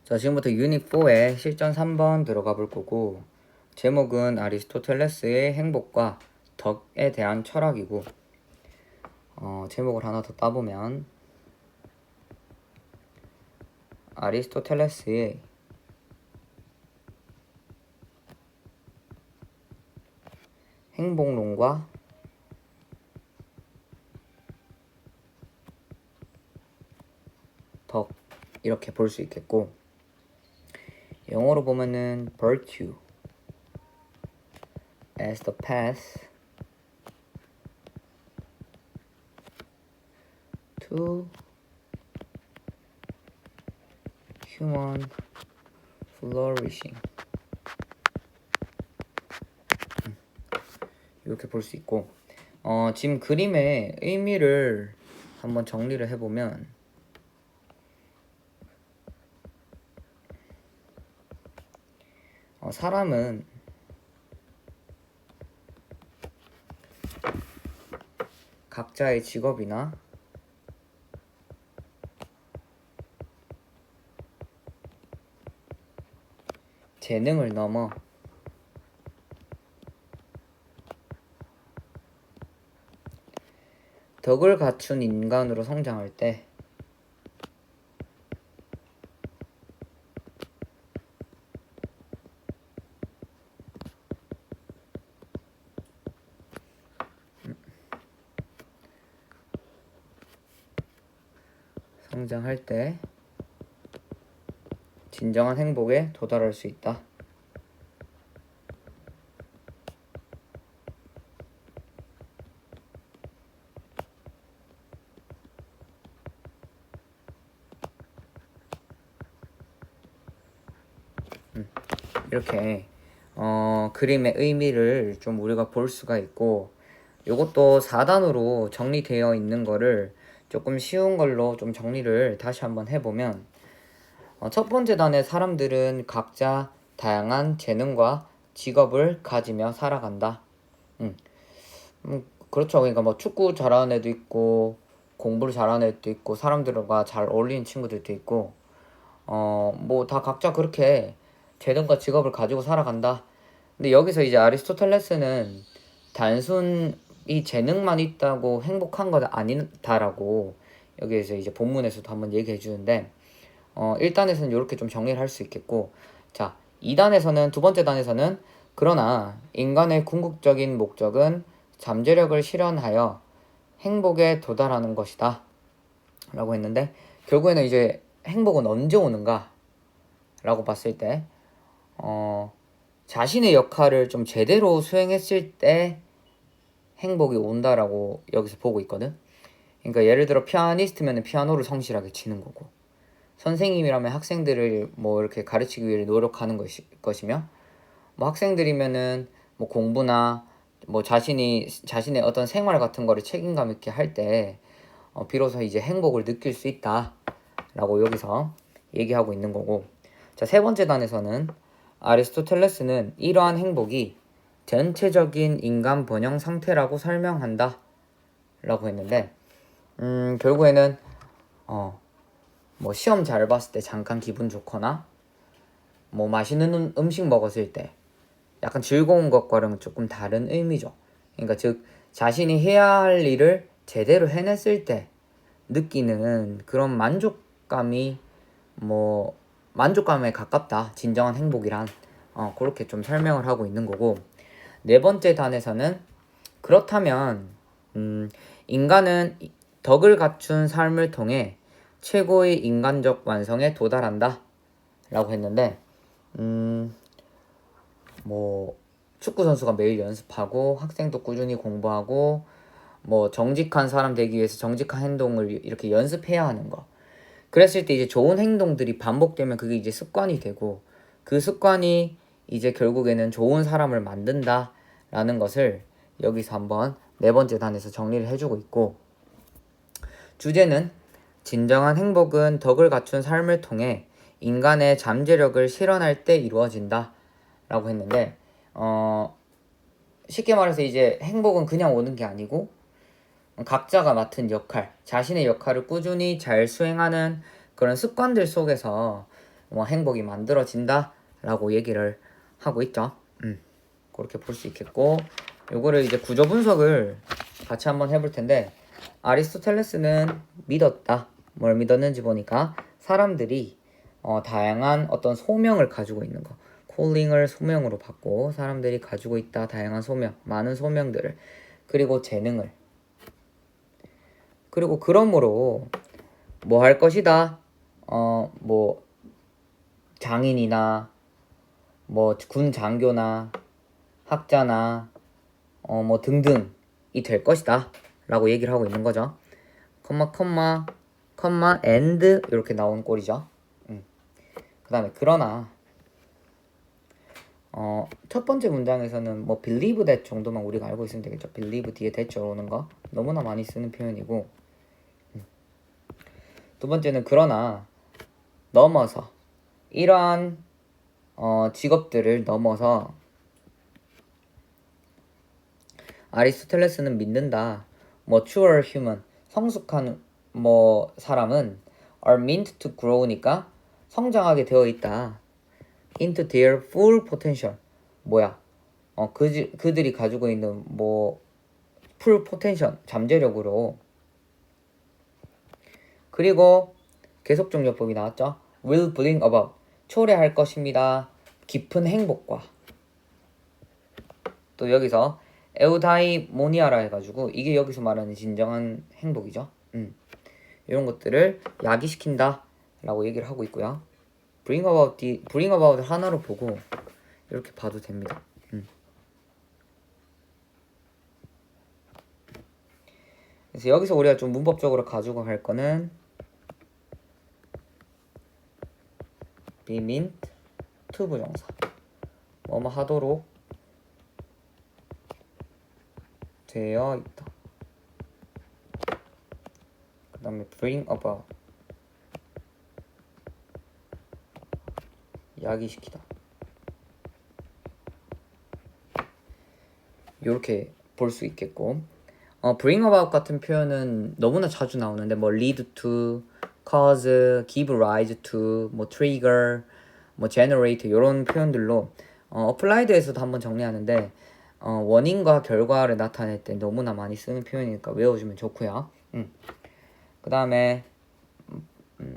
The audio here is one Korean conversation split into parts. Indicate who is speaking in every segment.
Speaker 1: 자, 지금부터 유닛 4의 실전 3번 들어가 볼 거고, 제목은 아리스토텔레스의 행복과 덕에 대한 철학이고, 제목을 하나 더 따보면 아리스토텔레스의 행복론과 덕, 이렇게 볼 수 있겠고, 영어로 보면은 virtue as the path to human flourishing, 이렇게 볼 수 있고, 지금 그림의 의미를 한번 정리를 해보면, 사람은 각자의 직업이나 재능을 넘어 덕을 갖춘 인간으로 성장할 때 진정한 행복에 도달할 수 있다. 이렇게 그림의 의미를 좀 우리가 볼 수가 있고, 요것도 4단으로 정리되어 있는 거를 조금 쉬운 걸로 좀 정리를 다시 한번 해보면, 첫 번째 단의 사람들은 각자 다양한 재능과 직업을 가지며 살아간다. 그렇죠. 그러니까 뭐 축구 잘하는 애도 있고, 공부를 잘하는 애도 있고, 사람들과 잘 어울리는 친구들도 있고, 뭐 다 각자 그렇게 재능과 직업을 가지고 살아간다. 근데 여기서 이제 아리스토텔레스는 단순 이 재능만 있다고 행복한 건 아니다라고 여기에서 이제 본문에서도 한번 얘기해 주는데, 1단에서는 이렇게 좀 정리를 할 수 있겠고, 자, 2단에서는, 두 번째 단에서는, 그러나 인간의 궁극적인 목적은 잠재력을 실현하여 행복에 도달하는 것이다 라고 했는데, 결국에는 이제 행복은 언제 오는가 라고 봤을 때, 자신의 역할을 좀 제대로 수행했을 때 행복이 온다라고 여기서 보고 있거든. 그러니까 예를 들어 피아니스트면 피아노를 성실하게 치는 거고, 선생님이라면 학생들을 뭐 이렇게 가르치기 위해 노력하는 것이며, 뭐 학생들이면은 뭐 공부나 뭐 자신의 어떤 생활 같은 거를 책임감 있게 할 때 비로소 이제 행복을 느낄 수 있다라고 여기서 얘기하고 있는 거고, 자, 세 번째 단에서는 아리스토텔레스는 이러한 행복이 전체적인 인간 본영 상태라고 설명한다 라고 했는데, 결국에는 뭐 시험 잘 봤을 때 잠깐 기분 좋거나, 뭐 맛있는 음식 먹었을 때 약간 즐거운 것과는 조금 다른 의미죠. 그러니까 즉 자신이 해야 할 일을 제대로 해냈을 때 느끼는 그런 만족감이 뭐 만족감에 가깝다, 진정한 행복이란, 그렇게 좀 설명을 하고 있는 거고, 네 번째 단에서는 그렇다면 인간은 덕을 갖춘 삶을 통해 최고의 인간적 완성에 도달한다 라고 했는데, 뭐 축구 선수가 매일 연습하고 학생도 꾸준히 공부하고 뭐 정직한 사람 되기 위해서 정직한 행동을 이렇게 연습해야 하는 거, 그랬을 때 이제 좋은 행동들이 반복되면 그게 이제 습관이 되고, 그 습관이 이제 결국에는 좋은 사람을 만든다라는 것을 여기서 한번 네 번째 단에서 정리를 해주고 있고, 주제는 진정한 행복은 덕을 갖춘 삶을 통해 인간의 잠재력을 실현할 때 이루어진다 라고 했는데, 쉽게 말해서 이제 행복은 그냥 오는 게 아니고 각자가 맡은 역할, 자신의 역할을 꾸준히 잘 수행하는 그런 습관들 속에서 뭐 행복이 만들어진다 라고 얘기를 하고 있죠. 그렇게 볼 수 있겠고, 요거를 이제 구조 분석을 같이 한번 해볼 텐데, 아리스토텔레스는 믿었다. 뭘 믿었는지 보니까 사람들이 다양한 어떤 소명을 가지고 있는 거, 콜링을 소명으로 받고 사람들이 가지고 있다. 다양한 소명, 많은 소명들을, 그리고 재능을, 그리고 그러므로 뭐 할 것이다. 뭐 장인이나 뭐 군 장교나 학자나 뭐 등등이 될 것이다 라고 얘기를 하고 있는 거죠. 컴마 and 이렇게 나온 꼴이죠. 그 다음에 그러나 첫 번째 문장에서는 뭐 believe that 정도만 우리가 알고 있으면 되겠죠. believe 뒤에 대절 오는 거 너무나 많이 쓰는 표현이고, 두 번째는 그러나 넘어서, 이러한 직업들을 넘어서 아리스토텔레스는 믿는다. mature human, 성숙한 뭐 사람은 are meant to grow니까 성장하게 되어 있다. into their full potential, 뭐야? 그들이 가지고 있는 뭐 full potential, 잠재력으로. 그리고 계속적용법이 나왔죠. will bring about, 초래할 것입니다. 깊은 행복과. 또 여기서 에우다이모니아라 해가지고 이게 여기서 말하는 진정한 행복이죠. 이런 것들을 야기시킨다 라고 얘기를 하고 있고요. bring about 하나로 보고 이렇게 봐도 됩니다. 그래서 여기서 우리가 좀 문법적으로 가지고 갈 거는 be meant to 부정사, 뭐뭐 하도록 되어 있다. 그 다음에 bring about, 야기시키다. 이렇게 볼 수 있겠고, bring about 같은 표현은 너무나 자주 나오는데 뭐 lead to, cause, give rise to, 뭐 trigger, 뭐 generate 이런 표현들로 applied에서도 한번 정리하는데 원인과 결과를 나타낼 때 너무나 많이 쓰는 표현이니까 외워주면 좋고요. 그 다음에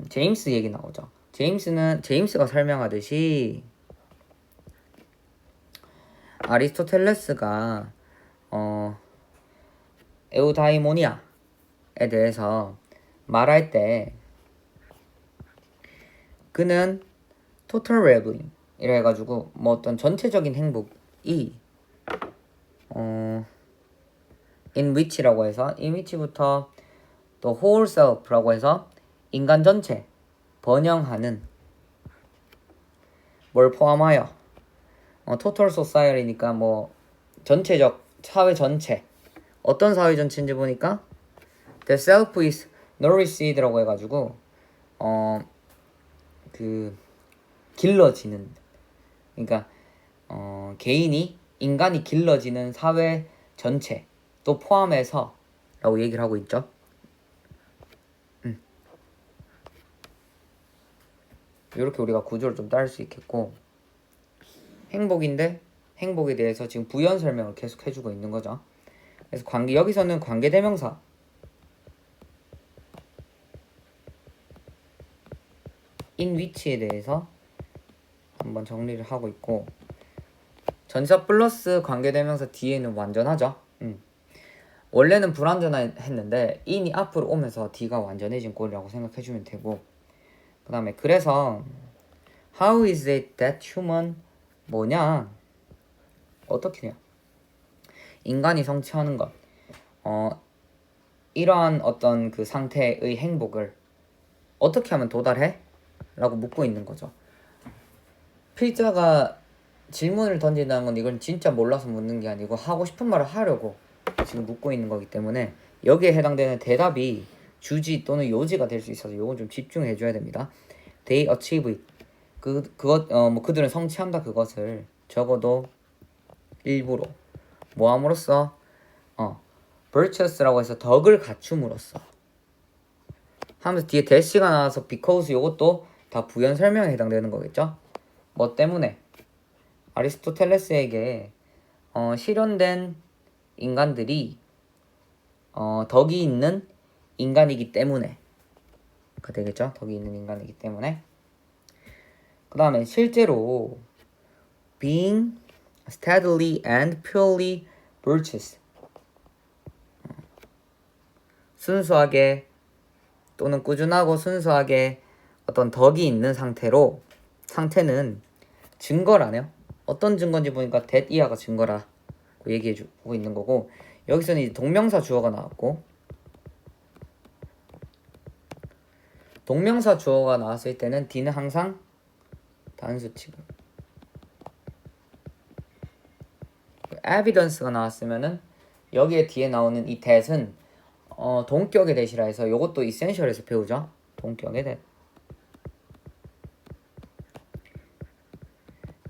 Speaker 1: 제임스 얘기 나오죠. 제임스가 설명하듯이 아리스토텔레스가 에우다이모니아에 대해서 말할 때 그는 total well-being 이래 해가지고 뭐 어떤 전체적인 행복이 in which라고 해서 in which부터 또 whole self라고 해서 인간 전체, 번영하는, 뭘 포함하여 total society니까 뭐 전체적 사회 전체, 어떤 사회 전체인지 보니까 the self is nourissed라고 해가지고 그 길러지는, 그러니까 인간이 길러지는 사회 전체 또 포함해서 라고 얘기를 하고 있죠. 이렇게 우리가 구조를 좀 따를 수 있겠고, 행복인데 행복에 대해서 지금 부연 설명을 계속 해주고 있는 거죠. 그래서 여기서는 관계대명사 in which에 대해서 한번 정리를 하고 있고, 전치사 플러스 관계대명사 뒤에는 완전하죠. 원래는 불완전했는데 in이 앞으로 오면서 D가 완전해진 꼴이라고 생각해주면 되고, 그 다음에 그래서 how is it that human 뭐냐, 어떻게냐, 인간이 성취하는 것, 이러한 어떤 그 상태의 행복을 어떻게 하면 도달해? 라고 묻고 있는 거죠. 필자가 질문을 던진다는 건 이건 진짜 몰라서 묻는 게 아니고 하고 싶은 말을 하려고 지금 묻고 있는 거기 때문에 여기에 해당되는 대답이 주지 또는 요지가 될 수 있어서 요건 좀 집중해 줘야 됩니다. They achieve it. 그들은 성취한다 그것을 적어도 일부러 뭐 함으로써 virtuous라고 해서 덕을 갖춤으로써 하면서 뒤에 대시가 나와서 because 요것도 다 부연 설명에 해당되는 거겠죠? 뭐 때문에? 아리스토텔레스에게 실현된 인간들이 덕이 있는 인간이기 때문에 그 되겠죠? 덕이 있는 인간이기 때문에. 그 다음에 실제로 being steadily and purely virtuous, 순수하게 또는 꾸준하고 순수하게 어떤 덕이 있는 상태는 증거라네요. 어떤 증거인지 보니까 that 이하가 증거라고 얘기해주고 있는 거고, 여기서는 이제 동명사 주어가 나왔고, 동명사 주어가 나왔을 때는 D는 항상 단수 취급, evidence가 나왔으면은 여기에 뒤에 나오는 이 that은 동격의 that이라 해서 이것도 essential에서 배우죠. 동격의 that.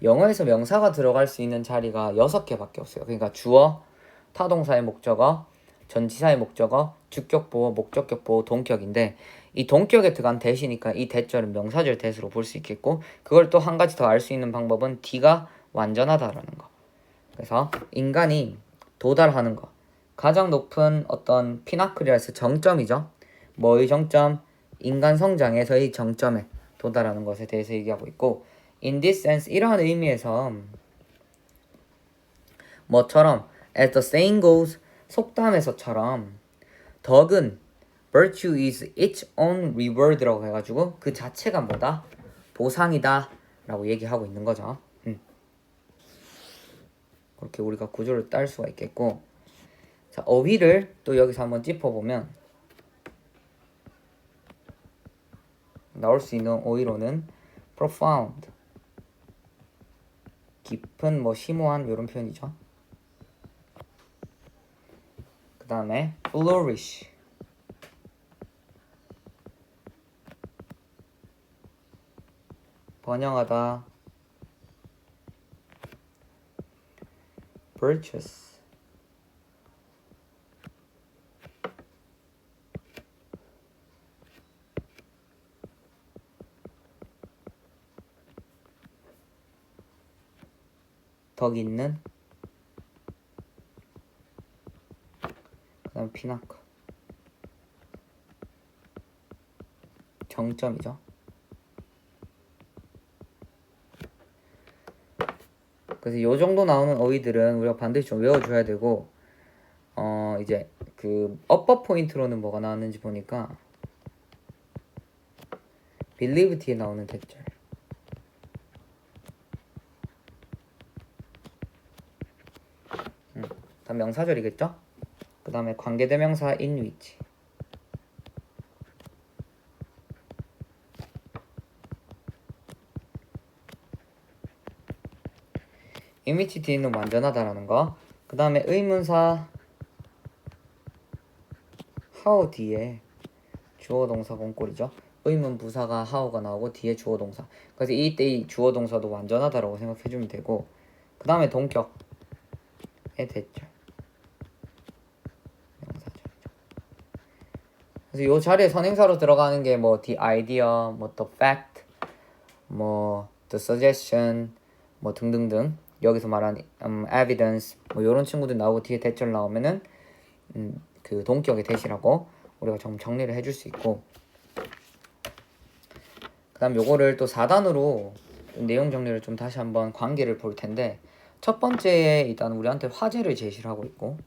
Speaker 1: 영어에서 명사가 들어갈 수 있는 자리가 6개밖에 없어요. 그러니까 주어, 타동사의 목적어, 전치사의 목적어, 주격보호, 목적격보호, 동격인데 이 동격에 들어간 that이니까 이 that절은 명사절 that으로 볼 수 있겠고, 그걸 또 한 가지 더 알 수 있는 방법은 D가 완전하다라는 거. 그래서 인간이 도달하는 거, 가장 높은 어떤 피나클이라 해서 정점이죠. 뭐의 정점? 인간 성장에서의 정점에 도달하는 것에 대해서 얘기하고 있고, in this sense, 이러한 의미에서 뭐처럼 as the saying goes, 속담에서처럼 덕은 virtue is its own reward라고 해가지고 그 자체가 뭐다? 보상이다 라고 얘기하고 있는 거죠. 그렇게 우리가 구조를 딸 수가 있겠고, 자, 어휘를 또 여기서 한번 짚어보면 나올 수 있는 어휘로는 profound, 깊은, 뭐 심오한 이런 표현이죠. 그 다음에 flourish, 번영하다, virtuous, 덕 있는, 그 다음에 피나크, 정점이죠. 그래서 요 정도 나오는 어휘들은 우리가 반드시 좀 외워줘야 되고, 이제 그 업버 포인트로는 뭐가 나왔는지 보니까 believe 뒤에 나오는 대절, 다 명사절이겠죠? 그 다음에 관계대명사 in which, in which 뒤에는 완전하다라는 거. 그 다음에 의문사 how 뒤에 주어 동사 공꼴이죠. 의문 부사가 how가 나오고 뒤에 주어 동사. 그래서 이때 이 주어 동사도 완전하다라고 생각해주면 되고, 그 다음에 동격의 대절, 명사절이죠. 그래서 이 자리에 선행사로 들어가는 게 뭐 the idea, 뭐 the fact, 뭐 the suggestion, 뭐 등등등. 여기서 말한 evidence, 뭐 이런 친구들 나오고 뒤에 대절 나오면은 그 동격의 대시라고 우리가 좀 정리를 해줄 수 있고, 그 다음 요거를 또 4단으로 내용 정리를 좀 다시 한번 관계를 볼 텐데, 첫 번째에 일단 우리한테 화제를 제시를 하고 있고,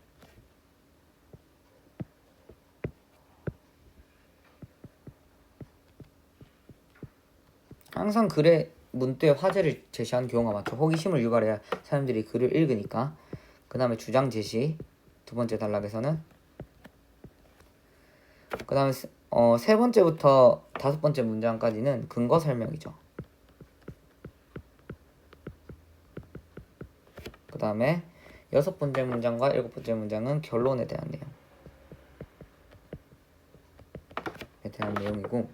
Speaker 1: 항상 글에 문구에 화제를 제시하는 경우가 많죠. 호기심을 유발해야 사람들이 글을 읽으니까. 그 다음에 주장 제시, 두 번째 단락에서는. 그 다음에 세 번째부터 다섯 번째 문장까지는 근거 설명이죠. 그 다음에 여섯 번째 문장과 일곱 번째 문장은 결론에 대한 내용이고,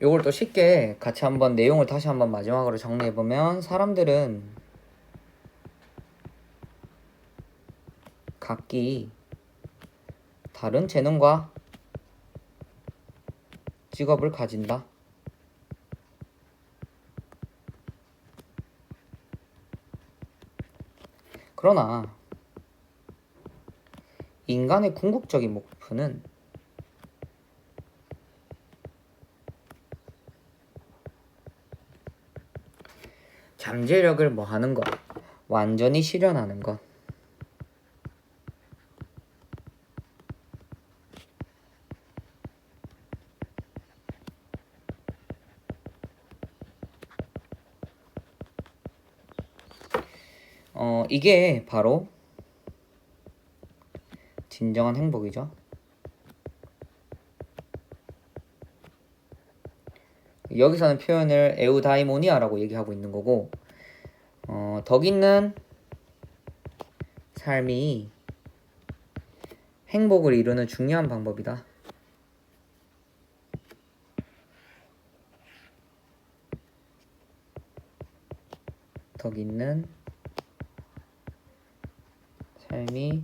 Speaker 1: 요걸 또 쉽게 같이 한번 내용을 다시 한번 마지막으로 정리해보면, 사람들은 각기 다른 재능과 직업을 가진다. 그러나 인간의 궁극적인 목표는 잠재력을 뭐 하는 것, 완전히 실현하는 것. 이게 바로 진정한 행복이죠. 여기서는 표현을 에우다이모니아라고 얘기하고 있는 거고, 덕 있는 삶이 행복을 이루는 중요한 방법이다. 덕 있는 삶이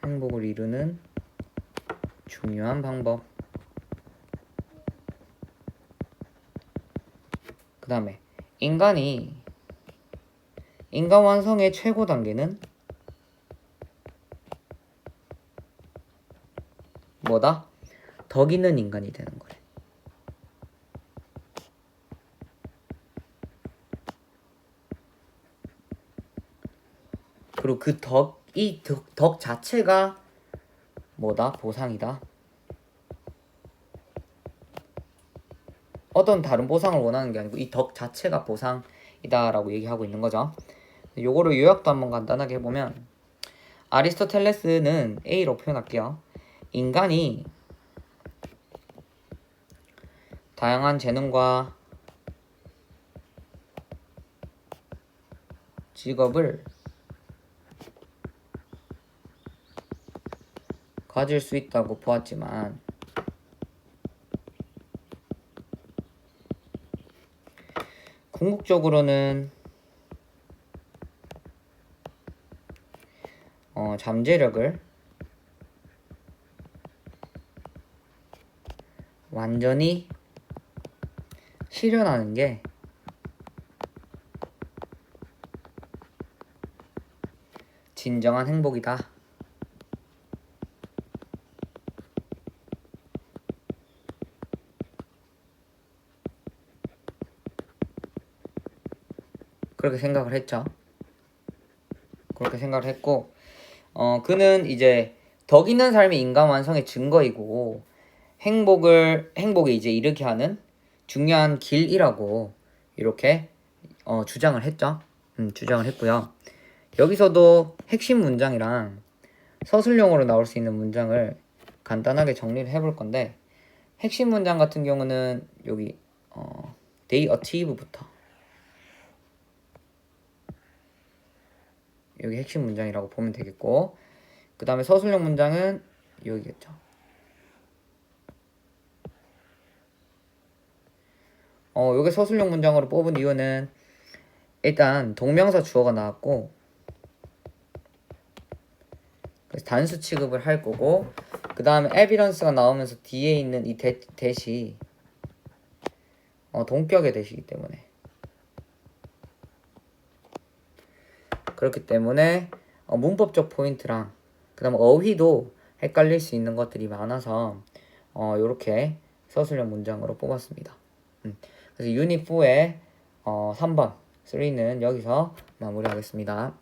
Speaker 1: 행복을 이루는 중요한 방법. 그 다음에 인간 완성의 최고 단계는 뭐다? 덕 있는 인간이 되는 거래. 그리고 그 덕 자체가 뭐다? 보상이다. 어떤 다른 보상을 원하는 게 아니고 이 덕 자체가 보상이다라고 얘기하고 있는 거죠. 요거를 요약도 한번 간단하게 해보면 아리스토텔레스는 A로 표현할게요. 인간이 다양한 재능과 직업을 가질 수 있다고 보았지만 궁극적으로는 잠재력을 완전히 실현하는 게 진정한 행복이다. 그렇게 생각을 했죠. 그렇게 생각을 했고, 그는 이제 덕 있는 삶이 인간 완성의 증거이고 행복에 이제 이르게 하는 중요한 길이라고 이렇게 주장을 했죠. 주장을 했고요. 여기서도 핵심 문장이랑 서술형으로 나올 수 있는 문장을 간단하게 정리를 해볼 건데, 핵심 문장 같은 경우는 여기 they achieve부터 여기 핵심 문장이라고 보면 되겠고, 그 다음에 서술형 문장은 여기겠죠. 요게 서술형 문장으로 뽑은 이유는 일단 동명사 주어가 나왔고, 그래서 단수 취급을 할 거고, 그 다음에 evidence가 나오면서 뒤에 있는 이 대시 동격의 대시이기 때문에, 그렇기 때문에 문법적 포인트랑 그 다음에 어휘도 헷갈릴 수 있는 것들이 많아서 요렇게 서술형 문장으로 뽑았습니다. 그래서 유닛 4의 3번 3는 여기서 마무리하겠습니다.